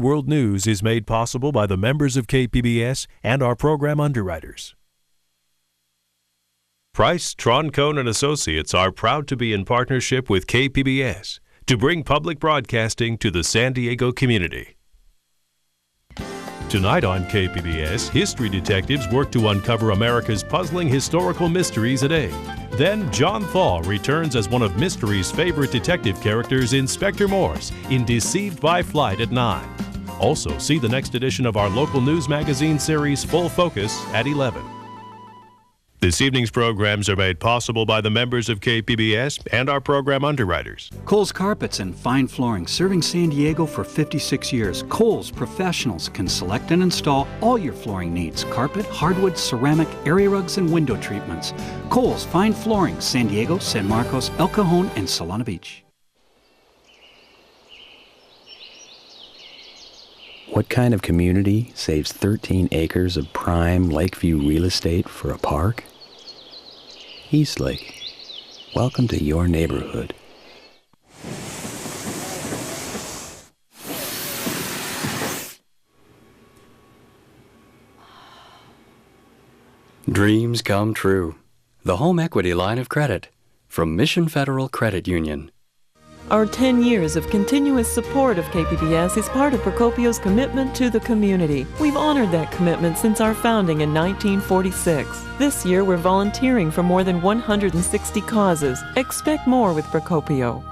World News is made possible by the members of KPBS and our program underwriters. Price, Troncone & Associates are proud to be in partnership with KPBS to bring public broadcasting to the San Diego community. Tonight on KPBS, history detectives work to uncover America's puzzling historical mysteries at 8. Then John Thaw returns as one of Mystery's favorite detective characters, Inspector Morse, in Deceived by Flight at 9. Also, see the next edition of our local news magazine series, Full Focus, at 11. This evening's programs are made possible by the members of KPBS and our program underwriters. Kohl's Carpets and Fine Flooring, serving San Diego for 56 years. Kohl's professionals can select and install all your flooring needs: carpet, hardwood, ceramic, area rugs, and window treatments. Kohl's Fine Flooring, San Diego, San Marcos, El Cajon, and Solana Beach. What kind of community saves 13 acres of prime Lakeview real estate for a park? Eastlake. Welcome to your neighborhood. Dreams come true. The home equity line of credit from Mission Federal Credit Union. Our 10 years of continuous support of KPBS is part of Procopio's commitment to the community. We've honored that commitment since our founding in 1946. This year, we're volunteering for more than 160 causes. Expect more with Procopio.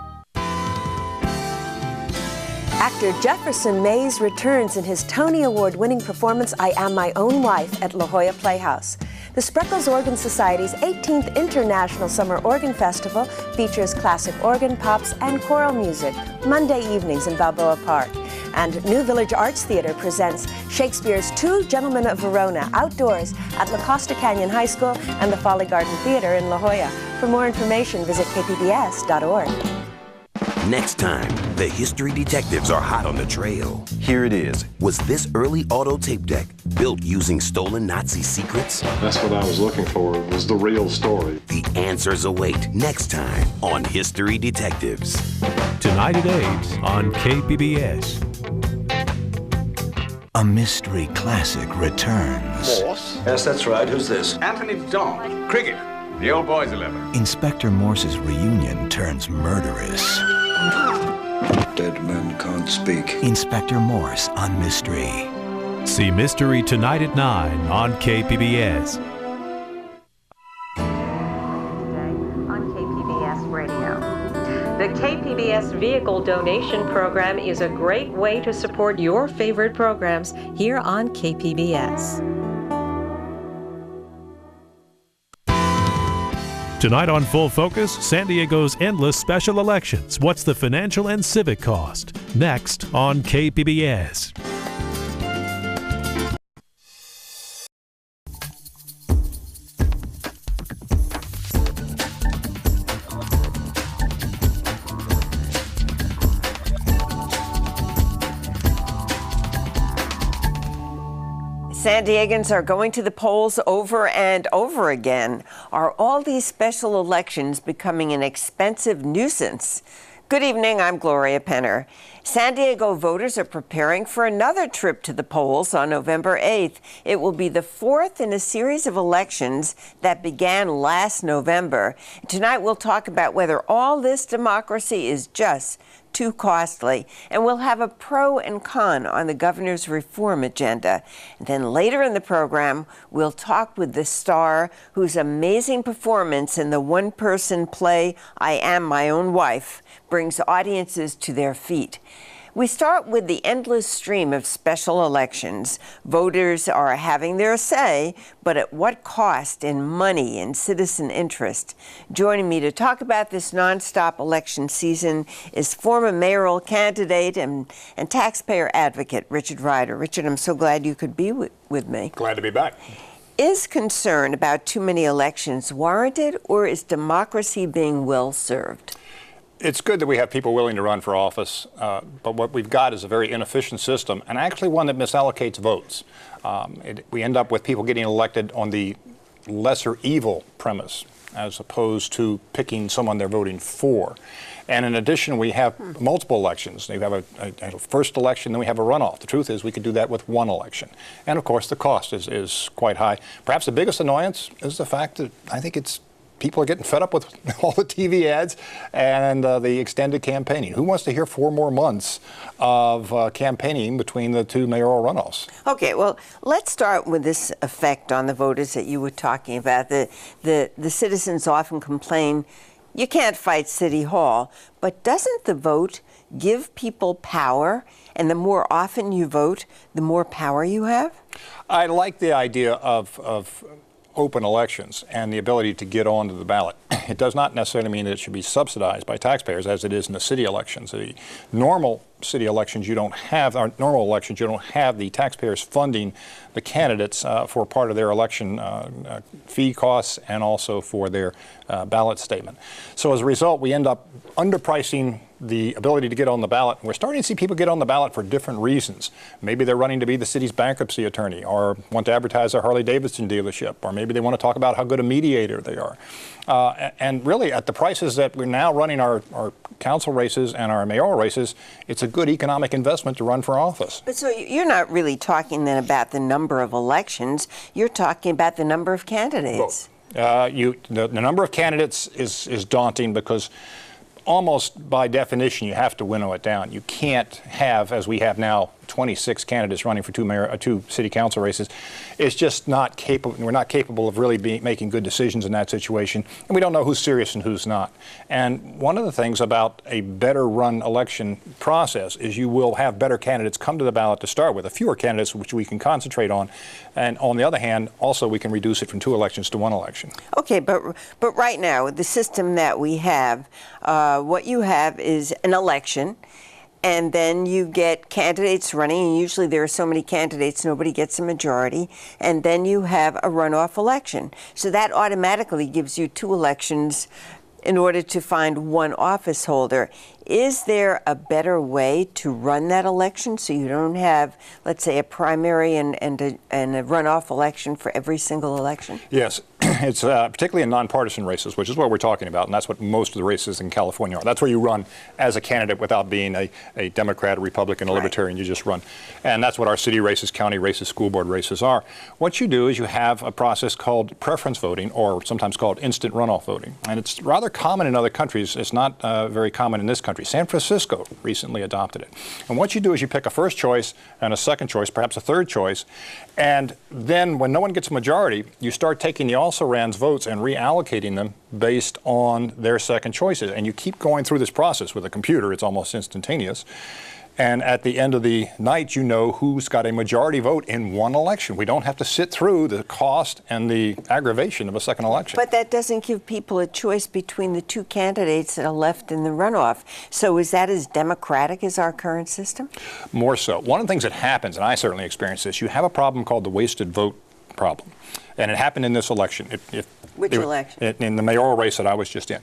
Actor Jefferson Mays returns in his Tony Award-winning performance, I Am My Own Wife, at La Jolla Playhouse. The Spreckles Organ Society's 18th International Summer Organ Festival features classic organ, pops, and choral music, Monday evenings in Balboa Park. And New Village Arts Theater presents Shakespeare's Two Gentlemen of Verona outdoors at La Costa Canyon High School and the Folly Garden Theater in La Jolla. For more information, visit kpbs.org. Next time, the history detectives are hot on the trail. Here it is. Was this early auto tape deck built using stolen Nazi secrets? That's what I was looking for, was the real story. The answers await next time on History Detectives. Tonight at 8 on KPBS. A mystery classic returns. Morse? Yes, that's right. Who's this? Anthony Don. Cricket. The old boys 11. Inspector Morse's reunion turns murderous. Dead men can't speak. Inspector Morse on Mystery. See Mystery tonight at 9 on KPBS. On KPBS Radio. The KPBS Vehicle Donation Program is a great way to support your favorite programs here on KPBS. Tonight on Full Focus, San Diego's endless special elections. What's the financial and civic cost? Next on KPBS. San Diegans are going to the polls over and over again. Are all these special elections becoming an expensive nuisance? Good evening, I'm Gloria Penner. San Diego voters are preparing for another trip to the polls on November 8th. It will be the fourth in a series of elections that began last November. Tonight we'll talk about whether all this democracy is just too costly, and we'll have a pro and con on the governor's reform agenda. And then later in the program, we'll talk with the star whose amazing performance in the one-person play, I Am My Own Wife, brings audiences to their feet. We start with the endless stream of special elections. Voters are having their say, but at what cost in money and citizen interest? Joining me to talk about this nonstop election season is former mayoral candidate and taxpayer advocate Richard Ryder. Richard, I'm so glad you could be with me. Glad to be back. Is concern about too many elections warranted, or is democracy being well served? It's good that we have people willing to run for office, but what we've got is a very inefficient system, and actually one that misallocates votes. We end up with people getting elected on the lesser evil premise. as opposed to picking someone they're voting for. And in addition, we have multiple elections. We have a first election, then we have a runoff. The truth is we could do that with one election. And of course, the cost is quite high. Perhaps the biggest annoyance is the fact that I think people are getting fed up with all the TV ads and the extended campaigning. Who wants to hear 4 more months of campaigning between the 2 mayoral runoffs? Okay, well, let's start with this effect on the voters that you were talking about. The citizens often complain, you can't fight City Hall, but doesn't the vote give people power? And the more often you vote, the more power you have? I like the idea of open elections and the ability to get onto the ballot. It does not necessarily mean that it should be subsidized by taxpayers as it is in the city elections. The normal city elections you don't have, or normal elections you don't have the taxpayers funding the candidates for part of their election fee costs and also for their ballot statement. So as a result, we end up underpricing the ability to get on the ballot. We're starting to see people get on the ballot for different reasons. Maybe they're running to be the city's bankruptcy attorney, or want to advertise their Harley-Davidson dealership, or maybe they want to talk about how good a mediator they are. And really, at the prices that we're now running our council races and our mayoral races, it's a good economic investment to run for office. But so you're not really talking then about the number of elections. You're talking about the number of candidates. The number of candidates is daunting because almost by definition, you have to winnow it down. You can't have, as we have now, 26 candidates running for 2 city council races. It's just not capable. We're not capable of really making good decisions in that situation, and we don't know who's serious and who's not. And one of the things about a better run election process is you will have better candidates come to the ballot to start with, fewer candidates which we can concentrate on. And on the other hand, also we can reduce it from 2 elections to 1 election. Okay, but right now, the system that we have, what you have is an election, and then you get candidates running, and usually there are so many candidates, nobody gets a majority, and then you have a runoff election. So that automatically gives you 2 elections in order to find 1 office holder. Is there a better way to run that election so you don't have, let's say, a primary and a runoff election for every single election? Yes. It's particularly in nonpartisan races, which is what we're talking about, and that's what most of the races in California are. That's where you run as a candidate without being a Democrat, a Republican, a Libertarian. You just run. And that's what our city races, county races, school board races are. What you do is you have a process called preference voting, or sometimes called instant runoff voting. And it's rather common in other countries. It's not very common in this country. San Francisco recently adopted it. And what you do is you pick a first choice and a second choice, perhaps a third choice, and then when no one gets a majority, you start taking the also-rans votes and reallocating them based on their second choices. And you keep going through this process with a computer. It's almost instantaneous. And at the end of the night, you know who's got a majority vote in 1 election. We don't have to sit through the cost and the aggravation of a second election. But that doesn't give people a choice between the 2 candidates that are left in the runoff. So is that as democratic as our current system? More so. One of the things that happens, and I certainly experienced this, you have a problem called the wasted vote problem. And it happened in this election. Which election? In the mayoral race that I was just in.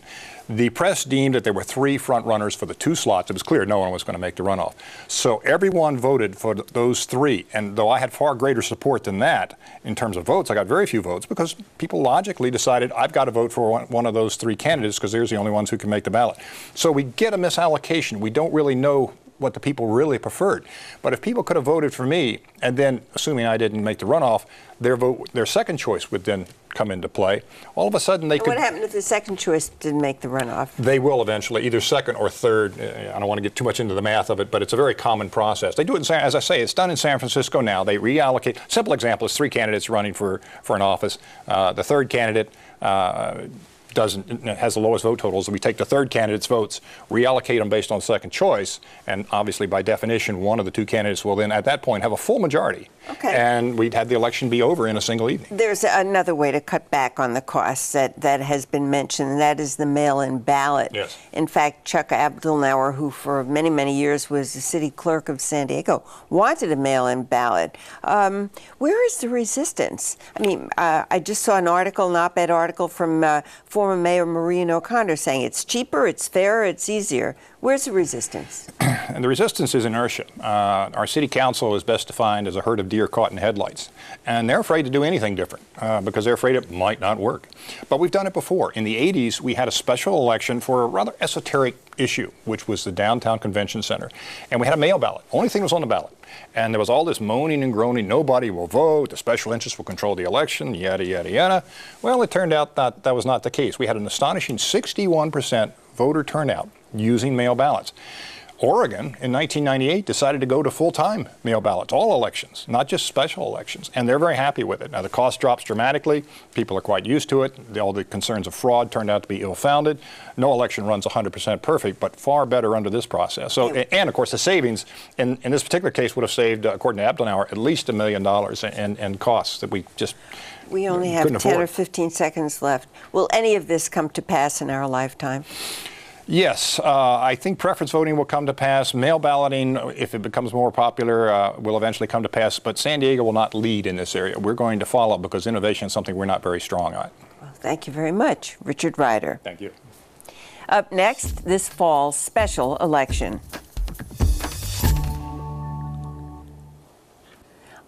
The press deemed that there were 3 front runners for the 2 slots. It was clear no one was going to make the runoff. So everyone voted for those 3. And though I had far greater support than that in terms of votes, I got very few votes because people logically decided I've got to vote for one of those 3 candidates because they're the only ones who can make the ballot. So we get a misallocation. We don't really know what the people really preferred. But if people could have voted for me, and then, assuming I didn't make the runoff, their second choice would then come into play. All of a sudden they could... What happened if the second choice didn't make the runoff? They will eventually, either second or third. I don't want to get too much into the math of it, but it's a very common process. They do it, as I say, it's done in San Francisco now. They reallocate. Simple example is 3 candidates running for an office. The third candidate has the lowest vote totals, and we take the third candidate's votes, reallocate them based on second choice, and obviously by definition one of the 2 candidates will then at that point have a full majority. Okay. And we'd have the election be over in a single evening. There's another way to cut back on the costs that has been mentioned, and that is the mail-in ballot. Yes. In fact, Chuck Abdelnauer, who for many, many years was the city clerk of San Diego, wanted a mail-in ballot. Where is the resistance? I mean, I just saw an article, an op-ed article from former former Mayor Maureen O'Connor saying it's cheaper, it's fairer, it's easier. Where's the resistance? And the resistance is inertia. Our city council is best defined as a herd of deer caught in headlights. And they're afraid to do anything different because they're afraid it might not work. But we've done it before. In the 80s, we had a special election for a rather esoteric issue, which was the downtown convention center. And we had a mail ballot. Only thing that was on the ballot. And there was all this moaning and groaning, nobody will vote, the special interests will control the election, yada, yada, yada. Well, it turned out that that was not the case. We had an astonishing 61% voter turnout using mail ballots. Oregon, in 1998, decided to go to full-time mail ballots, all elections, not just special elections, and they're very happy with it. Now, the cost drops dramatically. People are quite used to it. All the concerns of fraud turned out to be ill-founded. No election runs 100% perfect, but far better under this process. So, and of course, the savings in this particular case would have saved, according to Abdenauer, at least $1 million in costs that we just We only have 10 or 15 seconds left. Will any of this come to pass in our lifetime? Yes, I think preference voting will come to pass. Mail balloting, if it becomes more popular, will eventually come to pass. But San Diego will not lead in this area. We're going to follow because innovation is something we're not very strong on. Well, thank you very much, Richard Ryder. Thank you. Up next, this fall's special election.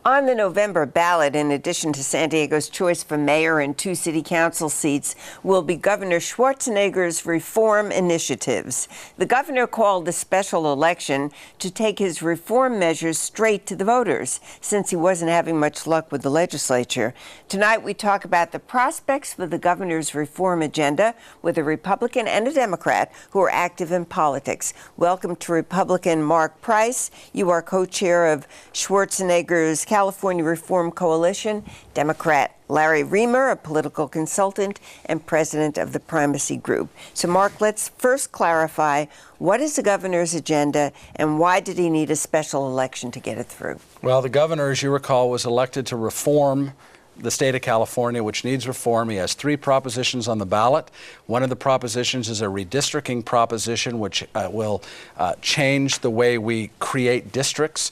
On the November ballot, in addition to San Diego's choice for mayor and 2 city council seats, will be Governor Schwarzenegger's reform initiatives. The governor called the special election to take his reform measures straight to the voters, since he wasn't having much luck with the legislature. Tonight, we talk about the prospects for the governor's reform agenda with a Republican and a Democrat who are active in politics. Welcome to Republican Mark Price. You are co-chair of Schwarzenegger's California Reform Coalition, Democrat Larry Remer, a political consultant and president of the Primacy Group. So, Mark, let's first clarify, what is the governor's agenda and why did he need a special election to get it through? Well, the governor, as you recall, was elected to reform the state of California, which needs reform. He has 3 propositions on the ballot. One of the propositions is a redistricting proposition, which will change the way we create districts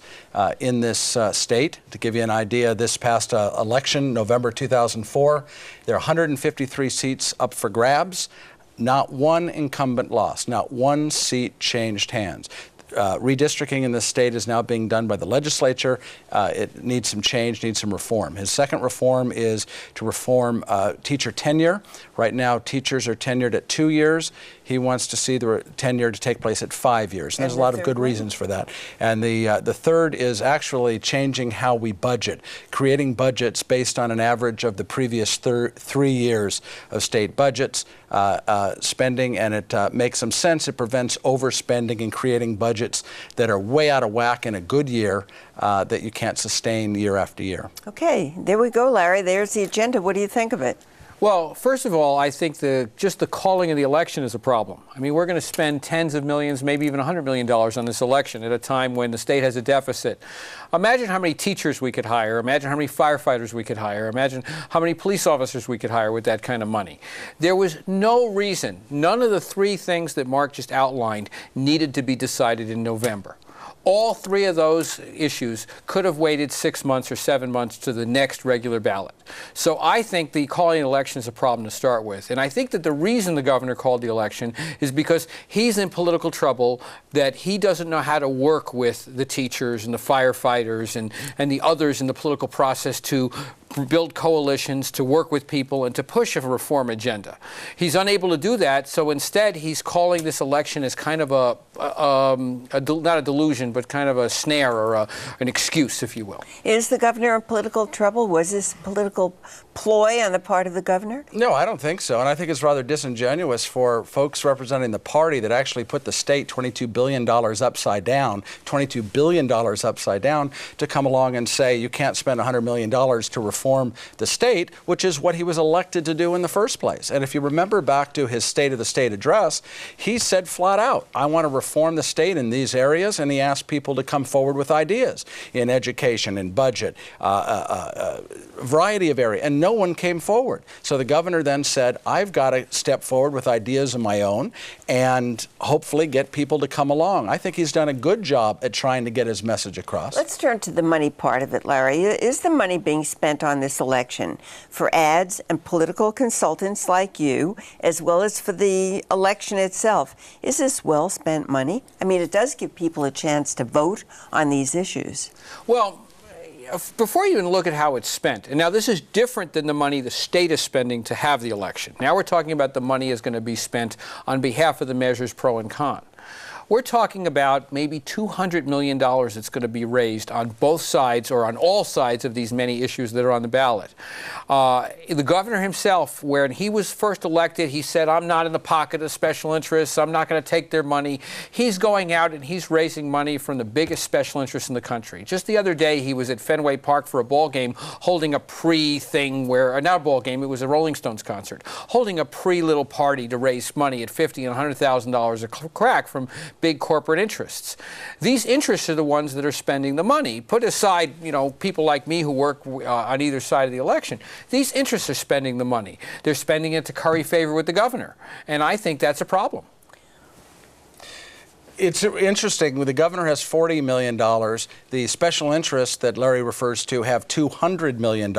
in this state. To give you an idea, this past election, November 2004, there are 153 seats up for grabs. Not one incumbent lost. Not one seat changed hands. Redistricting in this state is now being done by the legislature. It needs some change, needs some reform. His second reform is to reform teacher tenure. Right now, teachers are tenured at 2 years. He wants to see the tenure to take place at 5 years. And there's a lot of good reasons for that. And the third is actually changing how we budget, creating budgets based on an average of the previous 3 years of state budgets, spending, and it makes some sense. It prevents overspending and creating budgets that are way out of whack in a good year that you can't sustain year after year. Okay, there we go, Larry. There's the agenda. What do you think of it? Well, first of all, I think just the calling of the election is a problem. I mean, we're going to spend tens of millions, maybe even $100 million on this election at a time when the state has a deficit. Imagine how many teachers we could hire. Imagine how many firefighters we could hire. Imagine how many police officers we could hire with that kind of money. There was no reason, none of the 3 things that Mark just outlined needed to be decided in November. All 3 of those issues could have waited 6 months or 7 months to the next regular ballot. So I think the calling an election is a problem to start with. And I think that the reason the governor called the election is because he's in political trouble, that he doesn't know how to work with the teachers and the firefighters and the others in the political process to build coalitions, to work with people, and to push a reform agenda. He's unable to do that, so instead he's calling this election as kind of not a delusion, but kind of a snare or an excuse, if you will. Is the governor in political trouble? Was this political ploy on the part of the governor? No, I don't think so. And I think it's rather disingenuous for folks representing the party that actually put the state $22 billion upside down, $22 billion upside down, to come along and say you can't spend $100 million to reform the state, which is what he was elected to do in the first place. And if you remember back to his State of the State address, he said flat out, I want to reform the state in these areas, and he asked people to come forward with ideas in education, in budget, a variety of areas, and no one came forward. So the governor then said, I've got to step forward with ideas of my own and hopefully get people to come along. I think he's done a good job at trying to get his message across. Let's turn to the money part of it, Larry. Is the money being spent on on this election for ads and political consultants like you, as well as for the election itself. Is this well-spent money? I mean, it does give people a chance to vote on these issues. Well, before you even look at how it's spent, and now this is different than the money the state is spending to have the election. Now we're talking about the money is going to be spent on behalf of the measures pro and con. We're talking about maybe $200 million that's going to be raised on both sides or on all sides of these many issues that are on the ballot. The governor himself, when he was first elected, he said, I'm not in the pocket of special interests. I'm not going to take their money. He's going out and he's raising money from the biggest special interests in the country. Just the other day, he was at Fenway Park for a ball game holding a pre-thing where, not a ball game, it was a Rolling Stones concert, holding a pre-little party to raise money at $50,000 and $100,000 a crack from big corporate interests. These interests are the ones that are spending the money. Put aside, people like me who work on either side of the election. These interests are spending the money. They're spending it to curry favor with the governor. And I think that's a problem. It's interesting. The governor has $40 million. The special interests that Larry refers to have $200 million,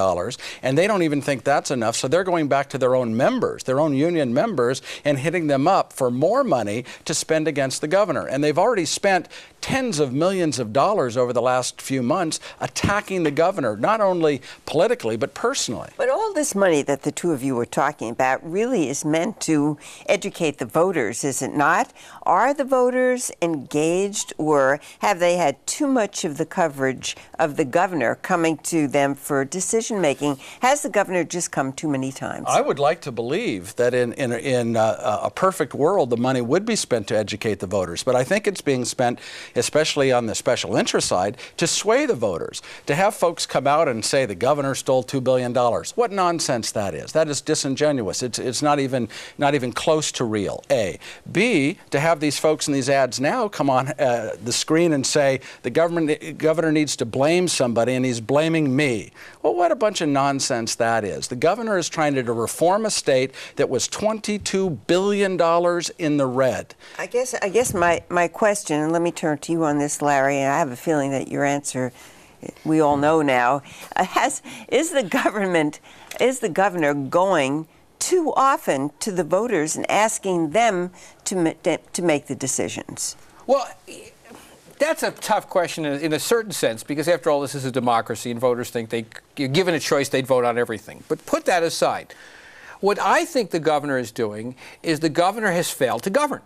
and they don't even think that's enough. So they're going back to their own members, their own union members, and hitting them up for more money to spend against the governor. And they've already spent tens of millions of dollars over the last few months attacking the governor, not only politically, but personally. But all this money that the two of you were talking about really is meant to educate the voters, is it not? Are the voters engaged, or have they had too much of the coverage of the governor coming to them for decision making? Has the governor just come too many times? I would like to believe that in a perfect world, the money would be spent to educate the voters. But I think it's being spent, especially on the special interest side, to sway the voters. To have folks come out and say the governor stole $2 billion. What nonsense that is. That is disingenuous. It's not even close to real, A. B, to have these folks in these ads now come on the screen and say the governor needs to blame somebody and he's blaming me. Well, what a bunch of nonsense that is. The governor is trying to reform a state that was $22 billion in the red. I guess my question, and let me turn to you on this, Larry, and I have a feeling that your answer we all know now, is the governor going too often to the voters and asking them to make the decisions? Well, that's a tough question in a certain sense, because after all, this is a democracy and voters think given a choice, they'd vote on everything. But put that aside. What I think the governor is doing is the governor has failed to govern.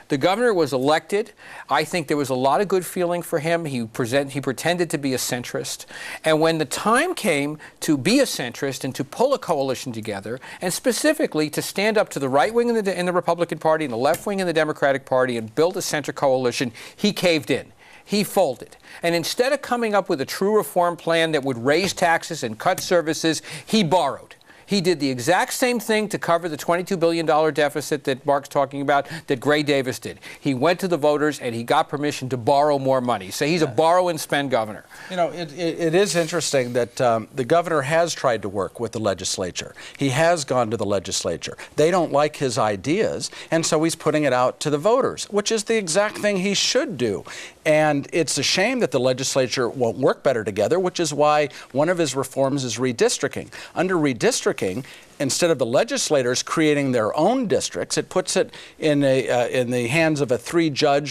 The governor was elected. I think there was a lot of good feeling for him. He pretended to be a centrist. And when the time came to be a centrist and to pull a coalition together, and specifically to stand up to the right wing in the Republican Party and the left wing in the Democratic Party and build a center coalition, he caved in. He folded. And instead of coming up with a true reform plan that would raise taxes and cut services, he borrowed. He did the exact same thing to cover the $22 billion deficit that Mark's talking about that Gray Davis did. He went to the voters and he got permission to borrow more money. So he's a borrow and spend governor. It is interesting that the governor has tried to work with the legislature. He has gone to the legislature. They don't like his ideas, and so he's putting it out to the voters, which is the exact thing he should do. And it's a shame that the legislature won't work better together, which is why one of his reforms is redistricting. Under redistricting, instead of the legislators creating their own districts, it puts it in the hands of a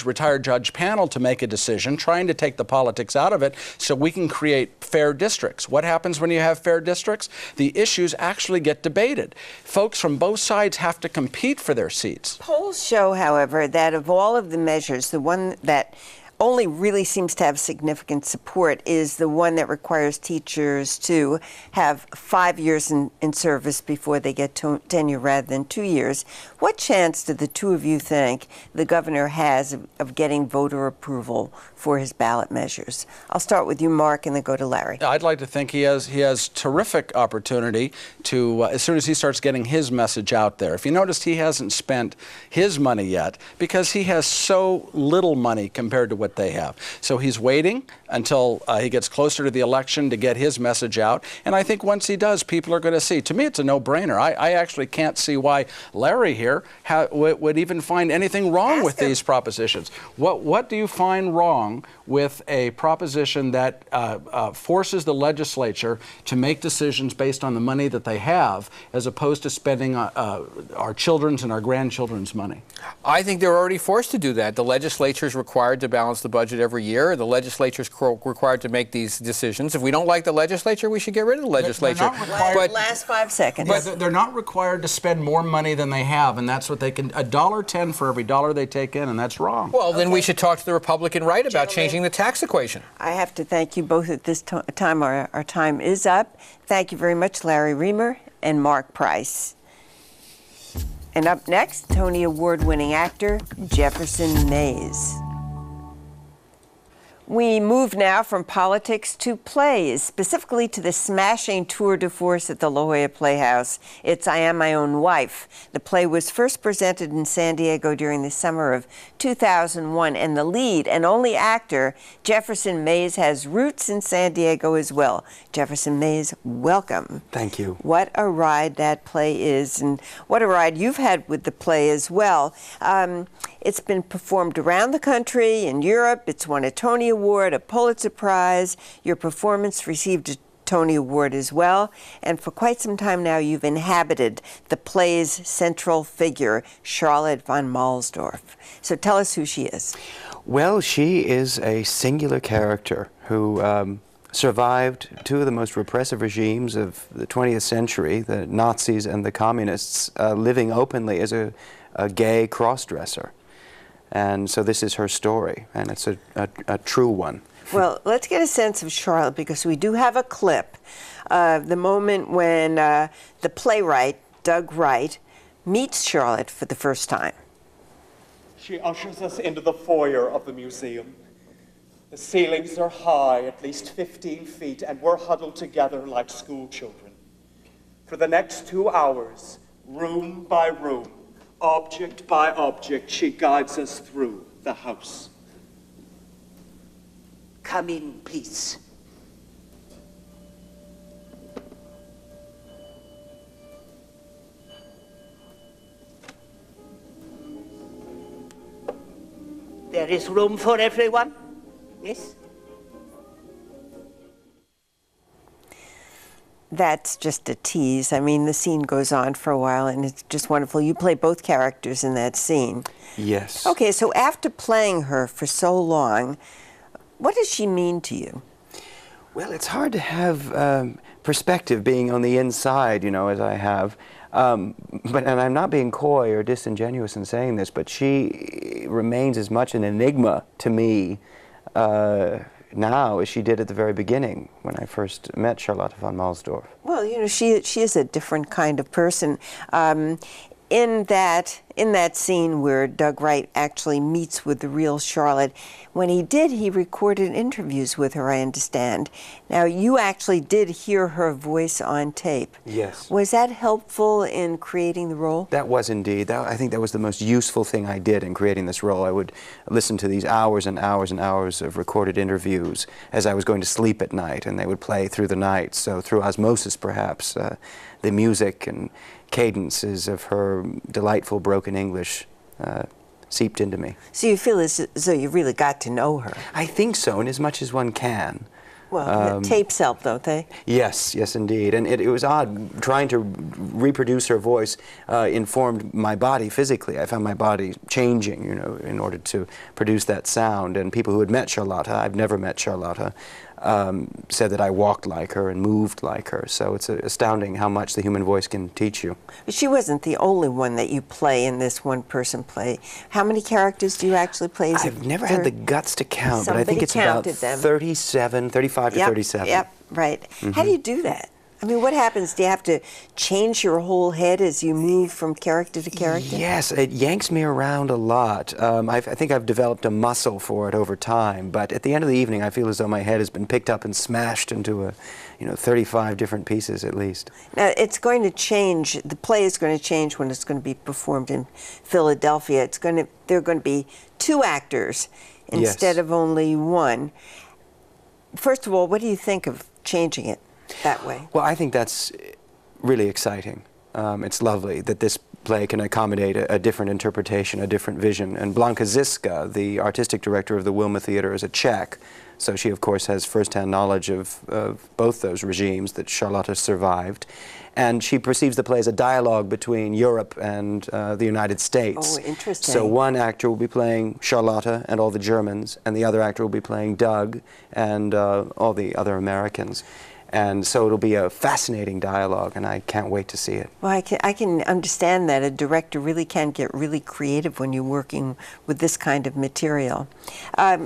retired judge panel to make a decision, trying to take the politics out of it so we can create fair districts. What happens when you have fair districts? The issues actually get debated. Folks from both sides have to compete for their seats. Polls show, however, that of all of the measures, the one that only really seems to have significant support is the one that requires teachers to have 5 years in service before they get tenure rather than 2 years. What chance do the two of you think the governor has of getting voter approval for his ballot measures? I'll start with you, Mark, and then go to Larry. I'd like to think he has terrific opportunity to, as soon as he starts getting his message out there. If you noticed, he hasn't spent his money yet because he has so little money compared to what what they have. So he's waiting until he gets closer to the election to get his message out. And I think once he does, people are going to see. To me, it's a no-brainer. I actually can't see why Larry here would even find anything wrong with these propositions. What do you find wrong with a proposition that forces the legislature to make decisions based on the money that they have, as opposed to spending our children's and our grandchildren's money? I think they're already forced to do that. The legislature is required to balance the budget every year. The legislature is required to make these decisions. If we don't like the legislature, we should get rid of the legislature. Last 5 seconds. But they're not required to spend more money than they have, and that's what they can. $1.10 for every dollar they take in, and that's wrong. Well, then we should talk to the Republican right about changing the tax equation. I have to thank you both at this time. Our time is up. Thank you very much, Larry Reamer and Mark Price. And up next, Tony Award-winning actor Jefferson Mays. We move now from politics to plays, specifically to the smashing tour de force at the La Jolla Playhouse. It's I Am My Own Wife. The play was first presented in San Diego during the summer of 2001, and the lead and only actor, Jefferson Mays, has roots in San Diego as well. Jefferson Mays, welcome. Thank you. What a ride that play is, and what a ride you've had with the play as well. It's been performed around the country, in Europe. It's won a Tony Award, a Pulitzer Prize. Your performance received a Tony Award as well. And for quite some time now, you've inhabited the play's central figure, Charlotte von Mahlsdorf. So tell us who she is. Well, she is a singular character who survived two of the most repressive regimes of the 20th century, the Nazis and the communists, living openly as a gay cross-dresser. And so this is her story, and it's a true one. Well, let's get a sense of Charlotte, because we do have a clip of the moment when the playwright, Doug Wright, meets Charlotte for the first time. She ushers us into the foyer of the museum. The ceilings are high, at least 15 feet, and we're huddled together like school children. For the next 2 hours, room by room, object by object, she guides us through the house. Come in, please. There is room for everyone? Yes? That's just a tease. I mean, the scene goes on for a while, and it's just wonderful. You play both characters in that scene. Yes. Okay, so after playing her for so long, what does she mean to you? Well, it's hard to have perspective being on the inside, you know, as I have. And I'm not being coy or disingenuous in saying this, but she remains as much an enigma to me now as she did at the very beginning when I first met Charlotte von Mahlsdorf. Well, you know, she is a different kind of person. In that scene where Doug Wright actually meets with the real Charlotte, when he did, he recorded interviews with her, I understand. Now, you actually did hear her voice on tape. Yes. Was that helpful in creating the role? That was indeed. I think that was the most useful thing I did in creating this role. I would listen to these hours and hours and hours of recorded interviews as I was going to sleep at night, and they would play through the night. So through osmosis, perhaps, the music and cadences of her delightful broken English seeped into me. So you feel as though you really got to know her? I think so, in as much as one can. Well, the tapes help, don't they? Yes, yes, indeed. And it was odd. Trying to reproduce her voice informed my body physically. I found my body changing, you know, in order to produce that sound. And people who had met Charlotte, I've never met Charlotte, said that I walked like her and moved like her. So it's astounding how much the human voice can teach you. She wasn't the only one that you play in this one-person play. How many characters do you actually play? I've never had the guts to count, Somebody but I think it's about 37, 35 to 37. Yep, right. Mm-hmm. How do you do that? I mean, what happens? Do you have to change your whole head as you move from character to character? Yes, it yanks me around a lot. I think I've developed a muscle for it over time, but at the end of the evening, I feel as though my head has been picked up and smashed into 35 different pieces at least. Now, it's going to change. The play is going to change when it's going to be performed in Philadelphia. There are going to be 2 actors instead of only one. First of all, what do you think of changing it that way? Well, I think that's really exciting. It's lovely that this play can accommodate a different interpretation, a different vision. And Blanka Ziska, the artistic director of the Wilma Theater, is a Czech, so she, of course, has firsthand knowledge of both those regimes that Charlotta survived. And she perceives the play as a dialogue between Europe and the United States. Oh, interesting. So one actor will be playing Charlotta and all the Germans, and the other actor will be playing Doug and all the other Americans. And so it'll be a fascinating dialogue, and I can't wait to see it. Well, I can understand that a director really can get really creative when you're working with this kind of material.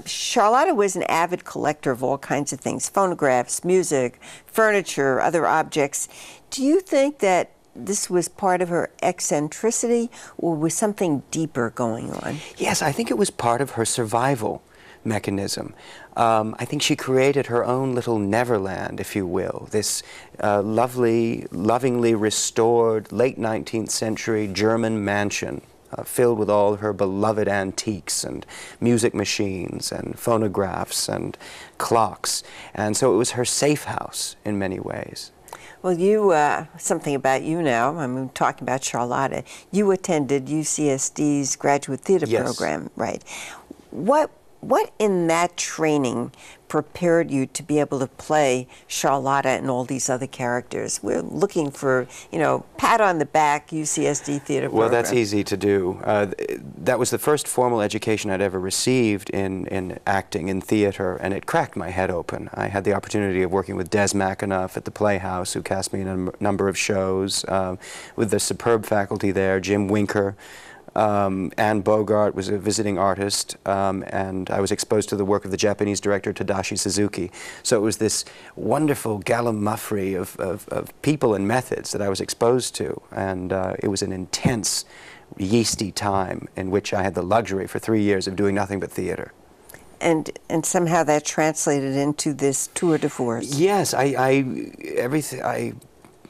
Charlotta was an avid collector of all kinds of things, phonographs, music, furniture, other objects. Do you think that this was part of her eccentricity, or was something deeper going on? Yes, I think it was part of her survival mechanism. I think she created her own little Neverland, if you will, this lovingly restored late 19th century German mansion filled with all her beloved antiques and music machines and phonographs and clocks. And so it was her safe house in many ways. Well, something about you now, I'm talking about Charlotta. You attended UCSD's graduate theater program, right? What in that training prepared you to be able to play Charlotta and all these other characters? We're looking for, pat on the back, UCSD theater program. Well, that's easy to do. That was the first formal education I'd ever received in acting, in theater, and it cracked my head open. I had the opportunity of working with Des McAnuff at the Playhouse, who cast me in a number of shows, with the superb faculty there, Jim Winker. Anne Bogart was a visiting artist, and I was exposed to the work of the Japanese director Tadashi Suzuki. So it was this wonderful gallimaufry of people and methods that I was exposed to, and it was an intense, yeasty time in which I had the luxury for 3 years of doing nothing but theater. And somehow that translated into this tour de force. Yes,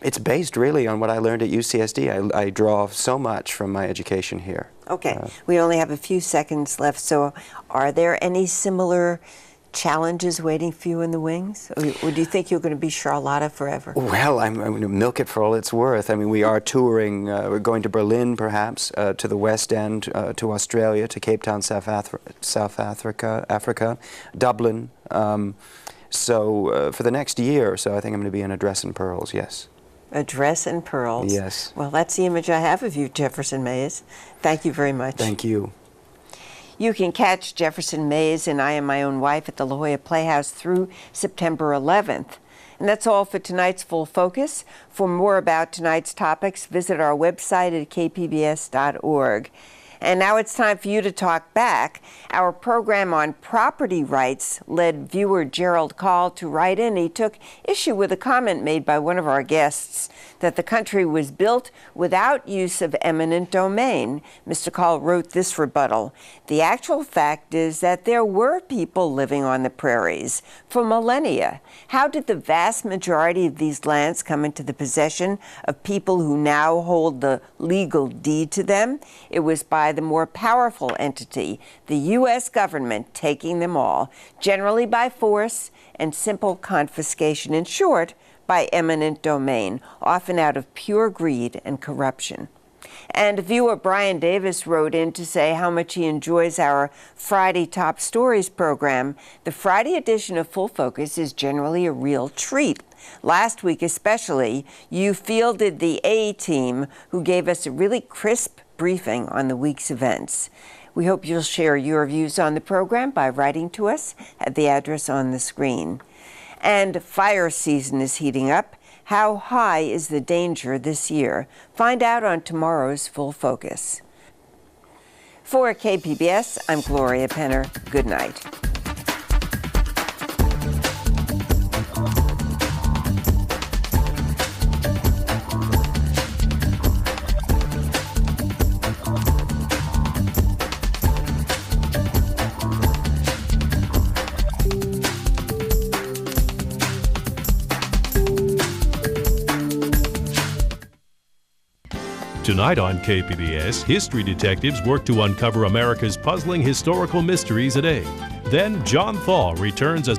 it's based really on what I learned at UCSD. I draw so much from my education here. Okay, we only have a few seconds left, so are there any similar challenges waiting for you in the wings? Or do you think you're going to be Charlotta forever? Well, I'm going to milk it for all it's worth. I mean, we are touring. We're going to Berlin, perhaps, to the West End, to Australia, to Cape Town, South Africa, Dublin. So for the next year or so, I think I'm going to be in a dress and pearls, yes. A dress and pearls. Yes. Well, that's the image I have of you, Jefferson Mays. Thank you very much. Thank you. You can catch Jefferson Mays and I Am My Own Wife at the La Jolla Playhouse through September 11th. And that's all for tonight's Full Focus. For more about tonight's topics, visit our website at kpbs.org. And now it's time for you to talk back. Our program on property rights led viewer Gerald Call to write in. He took issue with a comment made by one of our guests that the country was built without use of eminent domain. Mr. Call wrote this rebuttal. The actual fact is that there were people living on the prairies for millennia. How did the vast majority of these lands come into the possession of people who now hold the legal deed to them? It was by the more powerful entity, the U.S. government, taking them all, generally by force and simple confiscation. In short, by eminent domain, often out of pure greed and corruption. And viewer Brian Davis wrote in to say how much he enjoys our Friday Top Stories program. The Friday edition of Full Focus is generally a real treat. Last week especially, you fielded the A-team, who gave us a really crisp briefing on the week's events. We hope you'll share your views on the program by writing to us at the address on the screen. And fire season is heating up. How high is the danger this year? Find out on tomorrow's Full Focus. For KPBS, I'm Gloria Penner. Good night. Tonight on KPBS, history detectives work to uncover America's puzzling historical mysteries a day. Then John Thaw returns as